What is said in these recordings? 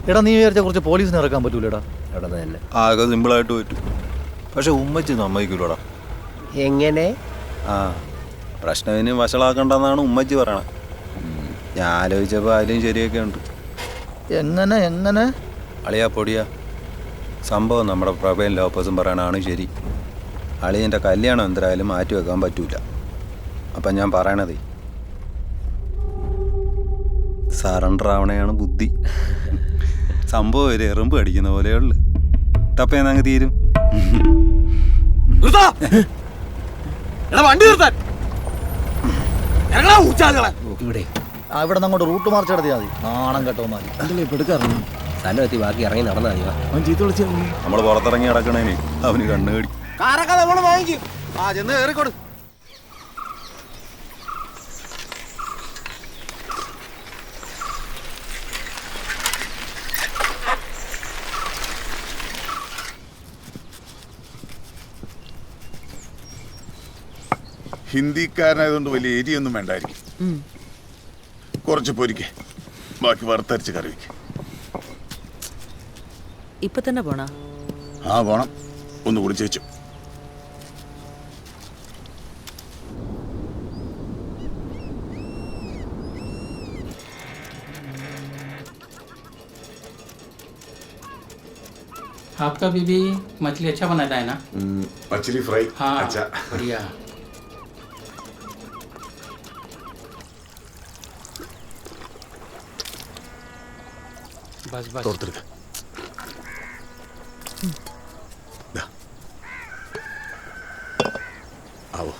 എടാ നീ വിചാരിച്ച കുറച്ച് പോലീസിനെ ഇറക്കാൻ പറ്റൂലടാ. എടാ തന്നെ ആകെ സിമ്പിളായിട്ട് പറ്റും. പക്ഷെ ഉമ്മച്ചി സമ്മതിക്കൂലടാ. എങ്ങനെ? ആ പ്രശ്നം വഷളാക്കണ്ടെന്നാണ് ഉമ്മച്ചി പറയണത്. ഞാൻ ആലോചിച്ചപ്പോൾ അതിലും ശരിയൊക്കെ ഉണ്ട്. എങ്ങനെ അളിയാ പൊടിയാ, സംഭവം നമ്മുടെ പ്രഭയും ലോപ്പസും പറയണതാണ് ശരി. അളിയൻ്റെ കല്യാണം എന്തായാലും മാറ്റി വെക്കാൻ പറ്റൂല. അപ്പം ഞാൻ പറയണതേ, സറണ്ടർ ആവണയാണ് ബുദ്ധി. സംഭവം ഒരു എറുമ്പ് അടിക്കുന്ന പോലെയുള്ളു. തപ്പേന്നങ്ങ് തീരും. ഇവിടെ ഇവിടെ നിന്ന് അങ്ങോട്ട് റൂട്ട് മാർച്ച് നടത്തിയാൽ മതി. നാണം കേട്ടോ മതി. സ്ഥലം എത്തി ബാക്കി ഇറങ്ങി നടന്നാൽ മതി. നമ്മൾ പുറത്തിറങ്ങി കിടക്കണേനെ അവന് കണ്ണുകടി. ചെന്ന് കയറിക്കോട്. ഹിന്ദിക്കാരനായതുകൊണ്ട് വലിയ എരിയൊന്നും വേണ്ടായിരിക്കും. കുറച്ച് പൊരിക്കേ, ബാക്കി വറുത്തരച്ച് കറി വയ്ക്ക്. ഇപ്പൊ തന്നെ പോണ? ആ പോണം, ഒന്ന് കുടിച്ചു വെച്ചു. आपका बीबी मछली अच्छा बनाता है ना? मछली फ्राई हाँ अच्छा बढ़िया. बस बस തോർത്തെടുക്ക. ആവോ.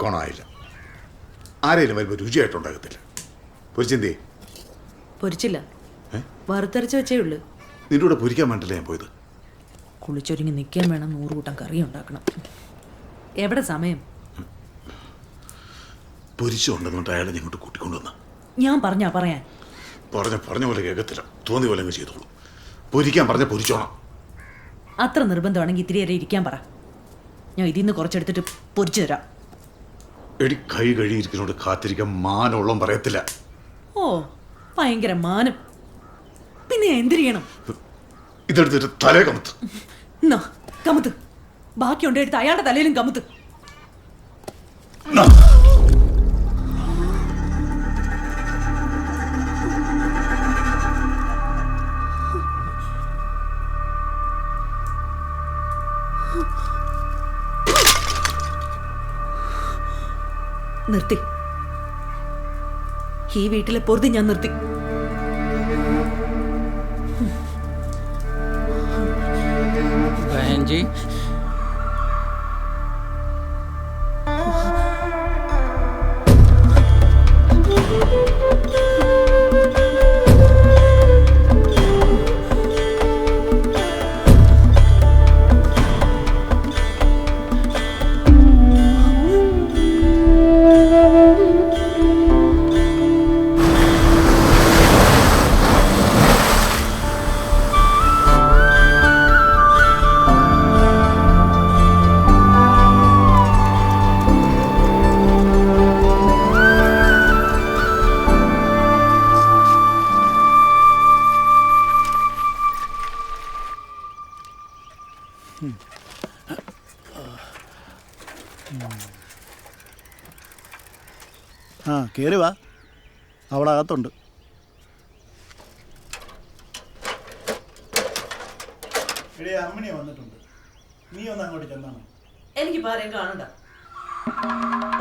കോണായില്ല. ആരെയും വരുമ്പോൾ രുചിയായിട്ടുണ്ടാകത്തില്ല. പൊരിച്ചെന്തേ? പൊരിച്ചില്ല, വറുത്തരച്ച് വെച്ചേ ഉള്ളു. നിന്റെ കൂടെ പൊരിക്കാൻ വേണ്ടില്ല ഞാൻ പോയത്. കുളിച്ചൊരുങ്ങി നിൽക്കാൻ വേണം 100 കൂട്ടം കറി ഉണ്ടാക്കണം. എവിടെ സമയം? പൊരിച്ചുണ്ടെന്നുകൊണ്ട് അയാളെ ഞങ്ങോട്ട് കൂട്ടിക്കൊണ്ടുവന്ന ഞാൻ പറയാൻ പറഞ്ഞ പോലെ കേൾക്കത്തില്ല. തോന്നി പോലെ അങ്ങ് ചെയ്തോളൂ. പൊരിക്കാൻ പറഞ്ഞ പൊരിച്ചോണം. അത്ര നിർബന്ധമാണെങ്കിൽ ഇത്തിരി വരെ ഇരിക്കാൻ പറ. ഞാൻ ഇതിൽ നിന്ന് കുറച്ചെടുത്തിട്ട് പൊരിച്ചു തരാം. എടി കൈ കഴിയിരിക്കുന്നോട് കാത്തിരിക്കാൻ മാനമുള്ളം പറയത്തില്ല. ഓ ഭയങ്കര മാനം. പിന്നെ എന്തിരിയണം? ഇതെടുത്തിട്ട് തലേ കമത്ത്. എന്നാ കമുത്ത്. ബാക്കിയുണ്ട് എടുത്ത് അയാളുടെ തലയിലും കമുത്ത്. നിർത്തി. ഈ വീട്ടിലെ പൊറുതി ഞാൻ നിർത്തി. बहन जी ആ കയറി വാ, അവിടെ അകത്തുണ്ട്. അമ്മണി വന്നിട്ടുണ്ട്, നീ ഒന്ന് അങ്ങോട്ട് ചെന്നാണ്. എനിക്ക് ആരെയും കാണണ്ട.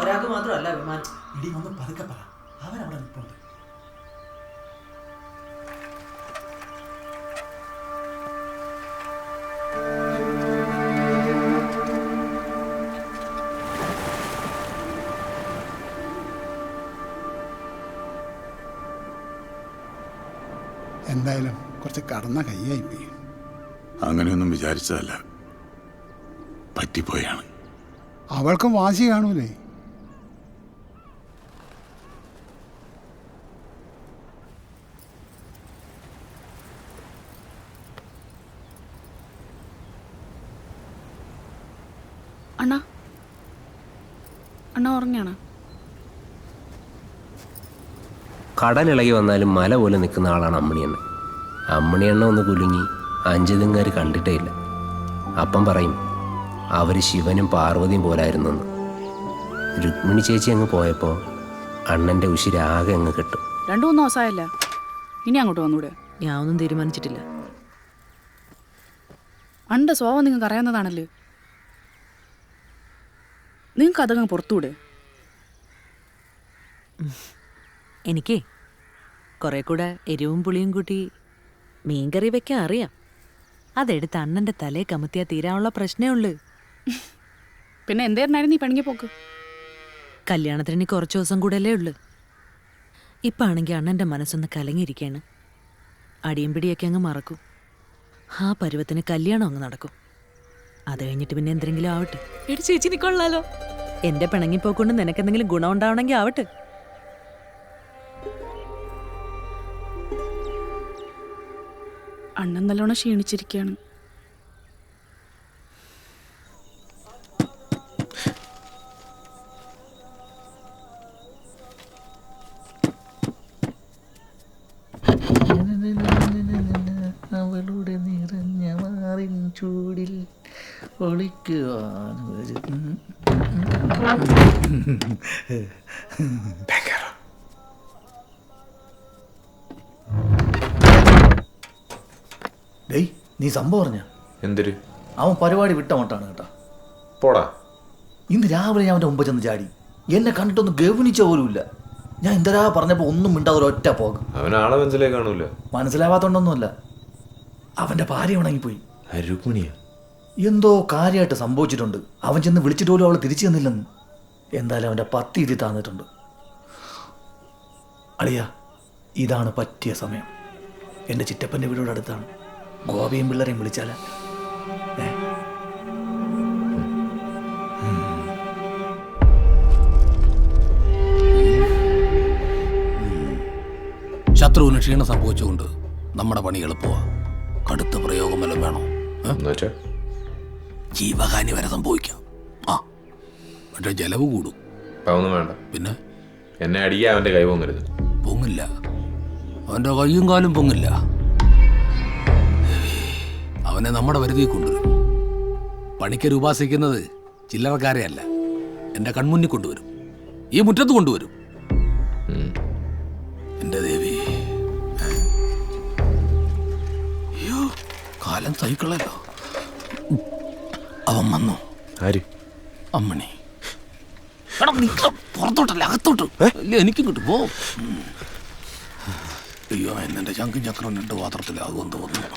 ഒരാൾക്ക് മാത്രമല്ല വിമാനം. ഇടി ഒന്ന് പതുക്കെ പറ, അവരവിടെ നിൽപ്പുണ്ട്. എന്തായാലും കുറച്ച് കടന്ന കയ്യായിപ്പോയി. അങ്ങനെയൊന്നും വിചാരിച്ചതല്ല, പറ്റിപ്പോയാണ്. അവൾക്കും വാശി കാണൂലേ? അണ്ണാ അണ്ണാ ഉറങ്ങിയാണോ? കടലിളകി വന്നാലും മല പോലെ നിൽക്കുന്ന ആളാണ് അമ്മണിയണ്ണ. അമ്മണിയണ്ണ ഒന്ന് കുലുങ്ങി അഞ്ചുതെങ്ങാർ കണ്ടിട്ടേ ഇല്ല. അപ്പം പറയും അവർ ശിവനും പാർവതിയും പോലായിരുന്നെന്ന്. രുക്മിണി ചേച്ചി അങ്ങ് പോയപ്പോൾ അണ്ണൻ്റെ ഉശിരാകെ അങ്ങ് കെട്ടും. 2-3 ദിവസമായല്ല, ഇനി അങ്ങോട്ട് വന്നൂടെ? ഞാൻ ഒന്നും തീരുമാനിച്ചിട്ടില്ല. അണ്ണൻ്റെ സ്വഭാവം നിങ്ങൾക്ക് അറിയാവുന്നതാണല്ലോ. നിങ്ങൾക്ക് അതങ്ങ് പുറത്തൂടെ? എനിക്കേ കുറെ കൂടെ എരിവും പുളിയും കൂട്ടി മീൻകറി വെക്കാൻ അറിയാം. അതെടുത്ത് അണ്ണൻ്റെ തലയെ കമത്തിയാൽ തീരാനുള്ള പ്രശ്നമേ ഉള്ളൂ. പിന്നെ എന്തായിരുന്നായിരുന്നു ഈ പണിക്ക് പോക്ക്? കല്യാണത്തിന് ഇനി കുറച്ച് ദിവസം കൂടെയല്ലേ ഉള്ളു. ഇപ്പം ആണെങ്കിൽ അണ്ണൻ്റെ മനസ്സൊന്ന് കലങ്ങിയിരിക്കുകയാണ്. അടിയും പിടിയൊക്കെ അങ്ങ് മറക്കും. ആ പരുവത്തിന് കല്യാണം അങ്ങ് നടക്കും. അത് കഴിഞ്ഞിട്ട് പിന്നെ എന്തെങ്കിലും ആവട്ടെ. എടി ചേച്ചി നിക്കൊള്ളാലോ. എൻ്റെ പിണങ്ങിപ്പോക്കൊണ്ട് നിനക്കെന്തെങ്കിലും ഗുണം ഉണ്ടാവണമെങ്കിൽ ആവട്ടെ. അണ്ണൻ നല്ലോണം ക്ഷീണിച്ചിരിക്കുകയാണ്. അവളുടെ നിറഞ്ഞ മാറിൻ ചൂടിൽ ഒളിക്കുവാൻ ഡേയ്, നീ സംഭവം പറഞ്ഞ എന്തൊരു അവൻ പരിപാടി വിട്ട മട്ടാണ് കേട്ടാ. പോടാ. ഇന്ന് രാവിലെ ഞാൻ അവൻ്റെ മുമ്പ് ചെന്ന് ചാടി. എന്നെ കണ്ടിട്ടൊന്നും ഗവനിച്ച പോലുമില്ല. ഞാൻ എന്തരാ പറഞ്ഞപ്പോൾ ഒന്നും മിണ്ടാതെ ഒരൊറ്റ പോക്ക്. അവനാളെ മനസ്സിലേക്ക് കാണൂല. മനസ്സിലാവാത്തോണ്ടൊന്നുമല്ല, അവൻ്റെ ഭാര്യ ഉണങ്ങിപ്പോയി. രുക്മിണിയ എന്തോ കാര്യമായിട്ട് സംഭവിച്ചിട്ടുണ്ട്. അവൻ ചെന്ന് വിളിച്ചിട്ട് പോലും അവൾ തിരിച്ചു തന്നില്ലെന്ന്. എന്തായാലും അവൻ്റെ 10 ഇതി താന്നിട്ടുണ്ട്. അളിയ, ഇതാണ് പറ്റിയ സമയം. എൻ്റെ ചിറ്റപ്പൻ്റെ വീടോട് അടുത്താണ്. ഗോപിയും പിള്ളേരെയും വിളിച്ചാല ശത്രുവിന് ക്ഷീണം സംഭവിച്ചുകൊണ്ട് നമ്മുടെ പണി എളുപ്പമാണ്. കടുത്ത പ്രയോഗം വല്ലതും വേണോ? ജീവഹാനി വരെ സംഭവിക്കാം. ആ, പക്ഷേ ചെലവ് കൂടും. ഒന്നും വേണ്ട. പിന്നെ എന്നെ അടിക്കാൻ അവൻ്റെ കൈ പൊങ്ങരുത്. പൊങ്ങില്ല, അവൻ്റെ കയ്യും കാലും പൊങ്ങില്ല. അവനെ നമ്മുടെ വരുതി കൊണ്ടുവരും. പണിക്കർ ഉപാസിക്കുന്നത് ചില്ലറക്കാരെയല്ല, എൻ്റെ കൺമുന്നിൽ കൊണ്ടുവരും. ഈ മുറ്റത്ത് കൊണ്ടുവരും. എൻ്റെ ദേവി, അയ്യോ കാലം സഹിക്കളല്ലോ. അവൻ വന്നു. ആര്? അമ്മണി. പുറത്തോട്ടല്ല, അകത്തോട്ട്. ഇല്ല, എനിക്കും കിട്ടും. പോ. അയ്യോ, എന്നെ ചങ്കും ചക്രം 2 പാത്രത്തിലാകുമെന്ന് തോന്നുന്നു.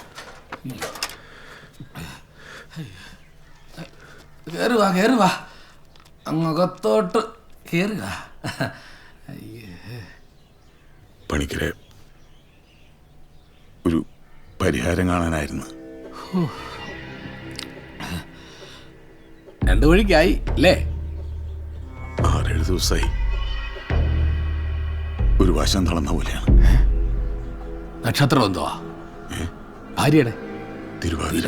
കയറുവാ കയറുവാ, അങ്ങകത്തോട്ട് കയറുക. പണിക്കരെ, ഒരു പരിഹാരം കാണാനായിരുന്നു. 2 വഴിക്കായി അല്ലേ? 6-7 ദിവസമായി. ഒരു വശം തളർന്ന പോലെയാണ്. നക്ഷത്രം എന്തുവാ? ഭാര്യയുടെ തിരുവാതിര.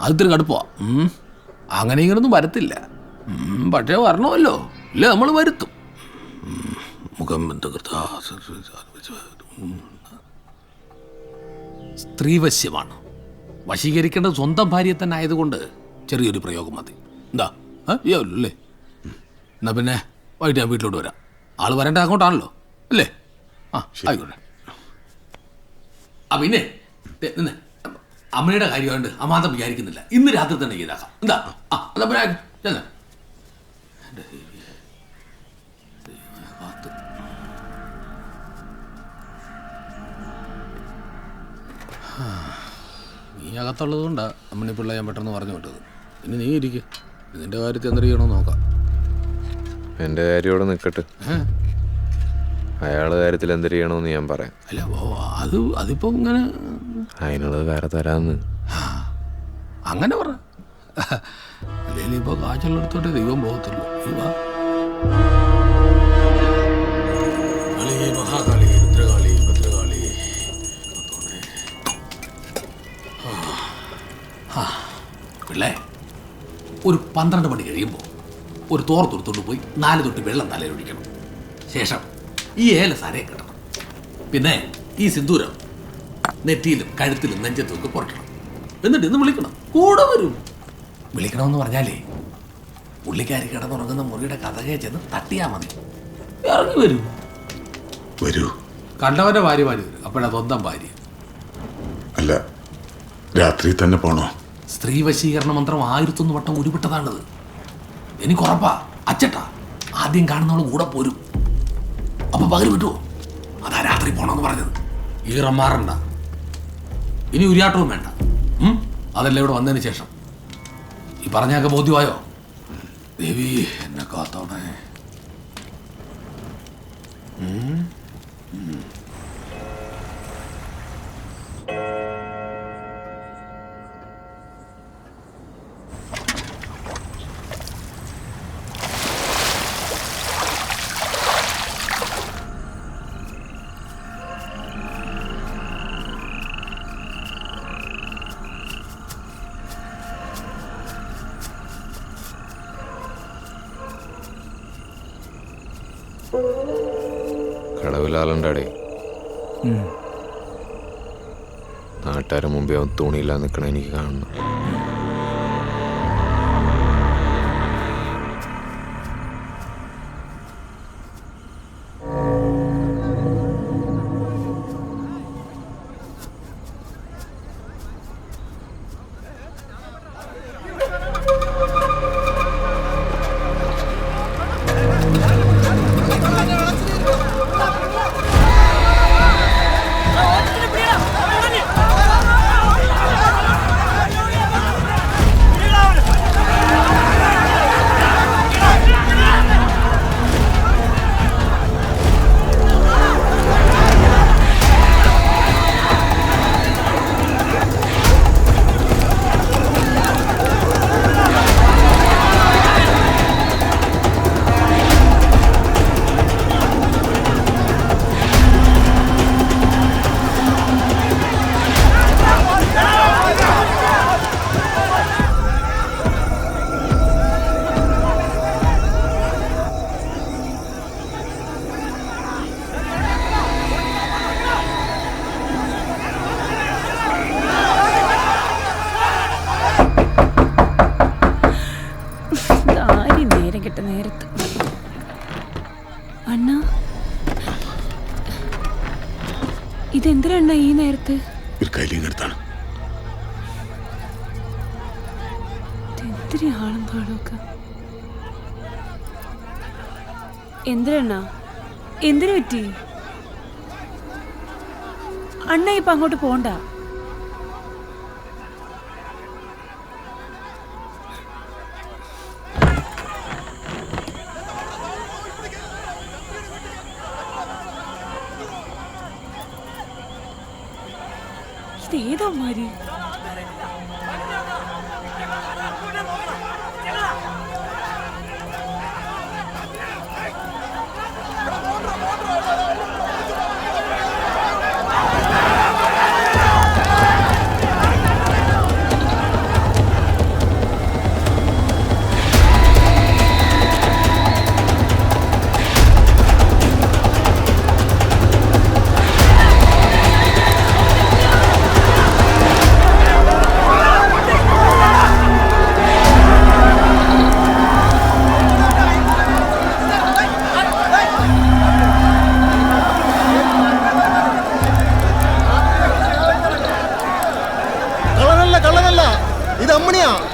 അത് ഇത്തിരി കടുപ്പമാ. അങ്ങനെ ഇങ്ങനൊന്നും വരത്തില്ല. പക്ഷേ വരണമല്ലോ. ഇല്ല, നമ്മൾ വരുത്തും. മുഖം സ്ത്രീവശ്യമാണ്. വശീകരിക്കേണ്ടത് സ്വന്തം ഭാര്യയെ തന്നെ ആയതുകൊണ്ട് ചെറിയൊരു പ്രയോഗം മതി. എന്താ അല്ലേ? എന്നാ പിന്നെ വൈകിട്ട് ഞാൻ വീട്ടിലോട്ട് വരാം. ആള് വരേണ്ട അങ്ങോട്ടാണല്ലോ അല്ലേ? ആ, ആയിക്കോട്ടെ. ആ, പിന്നെ നിന്ന് അമ്മയുടെ കാര്യമായിട്ട് അമാന്തം വിചാരിക്കുന്നില്ല. ഇന്ന് രാത്രി തന്നെ ചെയ്താക്കാം. എന്താ? ആ, എന്നാ പിന്നെ ചെന്ന്. നീ അകത്തുള്ളത് കൊണ്ടാണ് അമ്മണി പിള്ള ഞാൻ പെട്ടെന്ന് പറഞ്ഞു വിട്ടത്. പിന്നെ നീ ഇരിക്കുക. ഇതിൻ്റെ കാര്യത്തിൽ എന്ത് ചെയ്യണമെന്ന് നോക്കാം. എൻ്റെ കാര്യം ഇവിടെ നിൽക്കട്ടെ. അയാളുടെ കാര്യത്തിൽ എന്ത് ചെയ്യണമെന്ന് ഞാൻ പറയാം. അല്ല, അതിപ്പോൾ ഇങ്ങനെ അതിനുള്ളത് വേറെ തരാമെന്ന്. അങ്ങനെ പറ. അല്ലെങ്കിൽ ഇപ്പോൾ കാച്ചുള്ളിടത്തോട്ട് ദൈവം പോകത്തുള്ളൂ. കളി മഹാകാളി, രുദ്രകാളി, ഭദ്രകാളി. പിള്ളേ, ഒരു 12 മണി കഴിയുമ്പോൾ ഒരു തോർത്തെടുത്തോണ്ട് പോയി 4 തൊട്ട് വെള്ളം തലയിലൊഴിക്കണം. ശേഷം ഈ ഏലസാരയെ കിട്ടണം. പിന്നെ ഈ സിന്ദൂരം നെറ്റിയിലും കഴുത്തിലും നെഞ്ചത്തും ഒക്കെ പുറക്കണം. എന്നിട്ട് ഇന്ന് വിളിക്കണം, കൂടെ വരും. വിളിക്കണമെന്ന് പറഞ്ഞാലേ പുള്ളിക്കാരി കിടന്നുറങ്ങുന്ന മുറിയുടെ കഥകെ ചെന്ന് തട്ടിയാ മതി, ഇറങ്ങി വരും. വരൂ. കണ്ടവന്റെ ഭാര്യ വരും, അപ്പോഴാ സ്വന്തം ഭാര്യ. അല്ല, രാത്രി തന്നെ പോണോ? സ്ത്രീ വശീകരണ മന്ത്രം 1001 വട്ടം ഉരുവിട്ടതാണത്. എനിക്കുറപ്പാ, അച്ചട്ടാ ആദ്യം കാണുന്നവള് കൂടെ പോരും. അപ്പൊ പകരം വിട്ടുവോ? അതാ രാത്രി പോണമെന്ന് പറഞ്ഞത്. ഈറം മാറണ്ട, ഇനി ഉരിയാട്ടവും വേണ്ട. അതെല്ലാം ഇവിടെ വന്നതിന് ശേഷം. ഈ പറഞ്ഞൊക്കെ ബോധ്യമായോ? ദേവി എന്നെ കാത്തോണേ. കടവിലാളുണ്ടാടേ. നാട്ടുകാരെ മുമ്പേ അവൻ തുണിയില്ലാ നിൽക്കണ എനിക്ക് കാണണം. നേരത്ത് അണ്ണ ഇതെന്തിനാ ഈ നേരത്ത്? ഒരു കൈലിങ്ങടുത്താണ്. എന്തിനാ ആളും പാടൊക്കെ? എന്തിനാ എന്തിനു പറ്റി? അണ്ണ ഇപ്പൊ അങ്ങോട്ട് പോണ്ട. ഇതേതാ മാരി?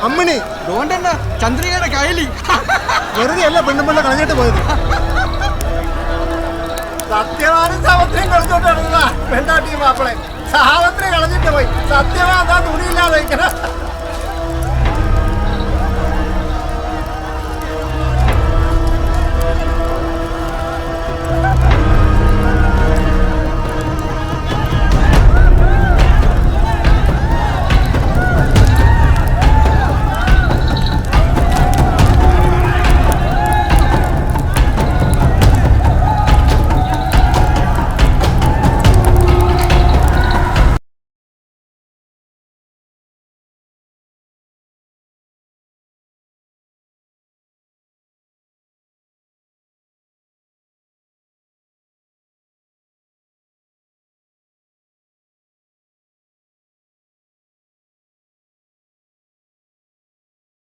അമ്മണി ചന്ദ്രികയുടെ കയ്യില് വെറുതെ അല്ല പെണ്ണുമ്പെണ്ണ കളഞ്ഞിട്ട് പോയത്. സത്യമാണ് സാവത്രിയും കളിച്ചോണ്ടിരുന്നതാ പെണ്ണാട്ടി മാപ്പിളെ. സാവത്രി കളഞ്ഞിട്ട് പോയി. സത്യം